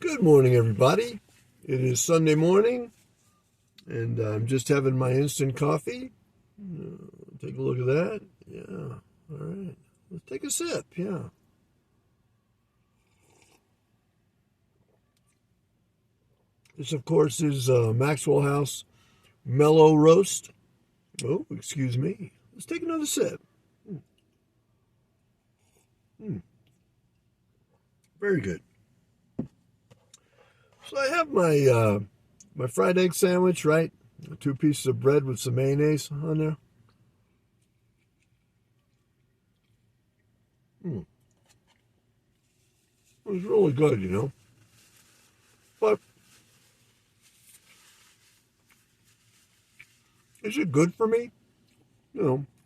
Good morning, everybody. It is Sunday morning, and I'm just having my instant coffee. Take a look at that. Yeah, all right. Let's take a sip. Yeah. This, of course, is Maxwell House Mellow Roast. Oh, excuse me. Let's take another sip. Very good. So I have my fried egg sandwich, right? 2 pieces of bread with some mayonnaise on there. It was really good. But is it good for me?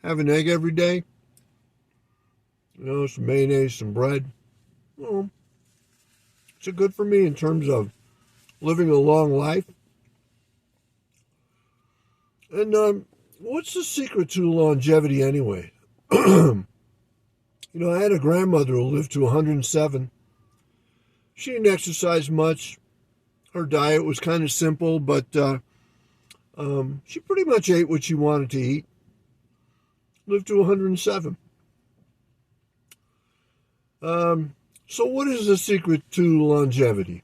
Have an egg every day. Some mayonnaise, some bread. Well, is it good for me in terms of living a long life? And what's the secret to longevity anyway? I had a grandmother who lived to 107. She didn't exercise much. Her diet was kind of simple, but she pretty much ate what she wanted to eat. Lived to 107. So what is the secret to longevity?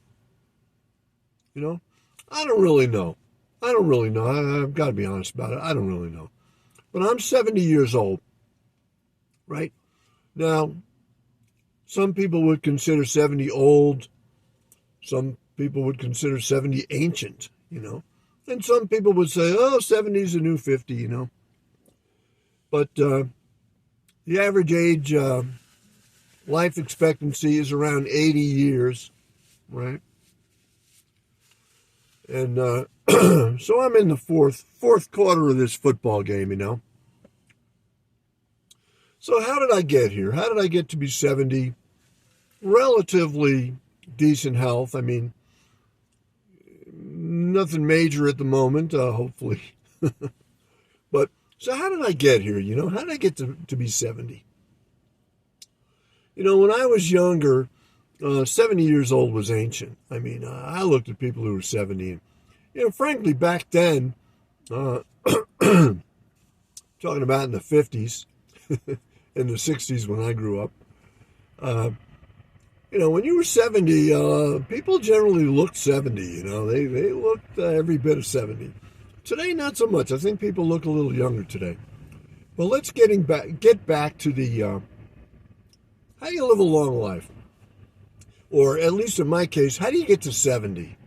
I don't really know. I've got to be honest about it. I don't really know. But I'm 70 years old, right? Now, some people would consider 70 old. Some people would consider 70 ancient, And some people would say, 70 is the new 50, But the average age, life expectancy is around 80 years, right? And so I'm in the fourth quarter of this football game, So how did I get here? How did I get to be 70? Relatively decent health. I mean, nothing major at the moment, hopefully. But so how did I get here? How did I get to be 70? When I was younger, 70 years old was ancient. I mean, I looked at people who were 70. And, frankly, back then, talking about in the 50s, in the 60s when I grew up, when you were 70, people generally looked 70, They looked every bit of 70. Today, not so much. I think people look a little younger today. But let's get back to the how do you live a long life? Or at least in my case, how do you get to 70?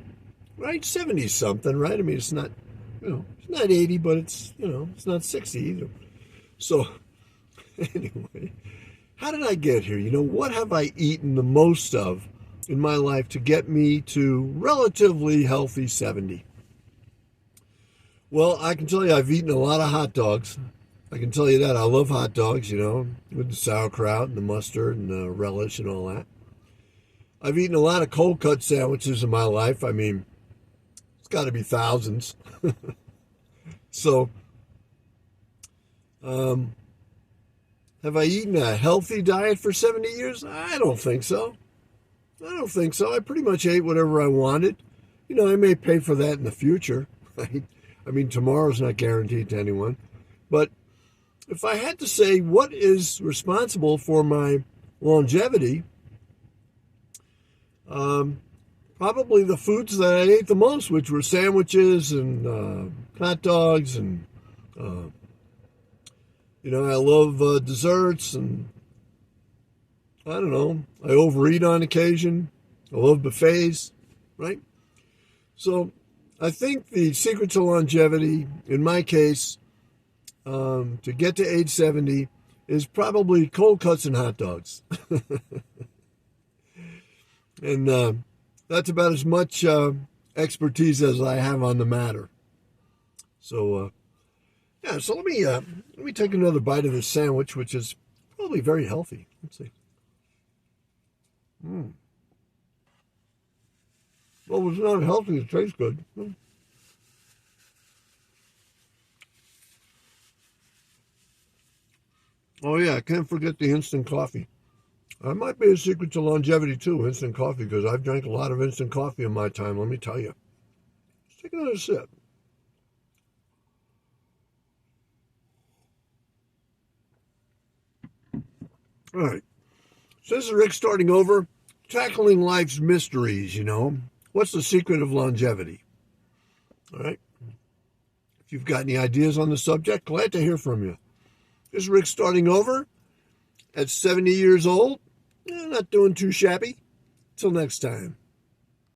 Right? 70 something, right? I mean, it's not, it's not 80, but it's not 60 either. So anyway, how did I get here? What have I eaten the most of in my life to get me to relatively healthy 70? Well, I can tell you I've eaten a lot of hot dogs. I can tell you that. I love hot dogs, with the sauerkraut and the mustard and the relish and all that. I've eaten a lot of cold cut sandwiches in my life. I mean, it's got to be thousands. So, have I eaten a healthy diet for 70 years? I don't think so. I pretty much ate whatever I wanted. I may pay for that in the future. Right? I mean, tomorrow's not guaranteed to anyone. But if I had to say what is responsible for my longevity, probably the foods that I ate the most, which were sandwiches and hot dogs and, I love desserts and, I don't know, I overeat on occasion. I love buffets, right? So I think the secret to longevity, in my case, to get to age 70 is probably cold cuts and hot dogs. And that's about as much expertise as I have on the matter. So, so let me take another bite of this sandwich, which is probably very healthy. Let's see. Well, it's not healthy. It tastes good. Oh, yeah, I can't forget the instant coffee. That might be a secret to longevity too, instant coffee, because I've drank a lot of instant coffee in my time, let me tell you. Let's take another sip. All right. So this is Rick starting over, tackling life's mysteries, What's the secret of longevity? All right. If you've got any ideas on the subject, glad to hear from you. This is Rick starting over at 70 years old. Not doing too shabby. Till next time.